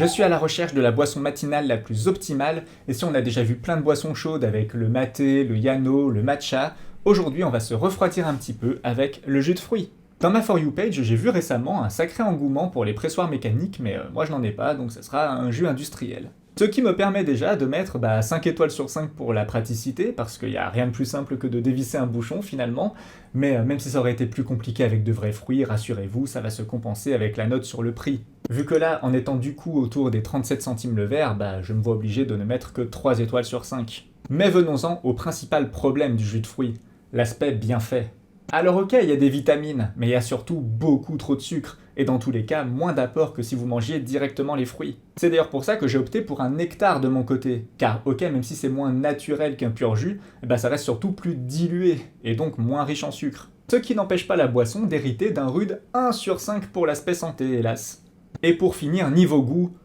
Je suis à la recherche de la boisson matinale la plus optimale, et si on a déjà vu plein de boissons chaudes avec le maté, le yano, le matcha, aujourd'hui on va se refroidir un petit peu avec le jus de fruits. Dans ma For You page, j'ai vu récemment un sacré engouement pour les pressoirs mécaniques, mais moi je n'en ai pas, donc ce sera un jus industriel. Ce qui me permet déjà de mettre 5 étoiles sur 5 pour la praticité, parce qu'il n'y a rien de plus simple que de dévisser un bouchon finalement, mais même si ça aurait été plus compliqué avec de vrais fruits, rassurez-vous, ça va se compenser avec la note sur le prix. Vu que là, en étant du coup autour des 37 centimes le verre, je me vois obligé de ne mettre que 3 étoiles sur 5. Mais venons-en au principal problème du jus de fruits, l'aspect bien fait. Alors ok, il y a des vitamines, mais il y a surtout beaucoup trop de sucre, et dans tous les cas, moins d'apport que si vous mangiez directement les fruits. C'est d'ailleurs pour ça que j'ai opté pour un nectar de mon côté, car ok, même si c'est moins naturel qu'un pur jus, ça reste surtout plus dilué, et donc moins riche en sucre. Ce qui n'empêche pas la boisson d'hériter d'un rude 1 sur 5 pour l'aspect santé, hélas. Et pour finir, niveau goût,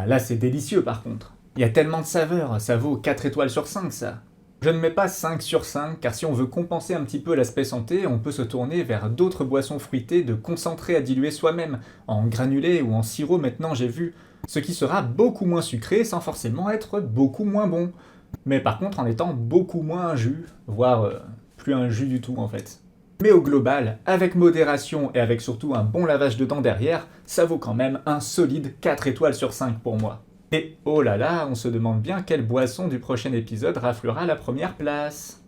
là c'est délicieux par contre. Il y a tellement de saveurs, ça vaut 4 étoiles sur 5 ça. Je ne mets pas 5 sur 5, car si on veut compenser un petit peu l'aspect santé, on peut se tourner vers d'autres boissons fruitées de concentré à diluer soi-même, en granulé ou en sirop maintenant j'ai vu, ce qui sera beaucoup moins sucré sans forcément être beaucoup moins bon. Mais par contre en étant beaucoup moins un jus, voire plus un jus du tout en fait. Mais au global, avec modération et avec surtout un bon lavage de dents derrière, ça vaut quand même un solide 4 étoiles sur 5 pour moi. Et oh là là, on se demande bien quelle boisson du prochain épisode raflera la première place.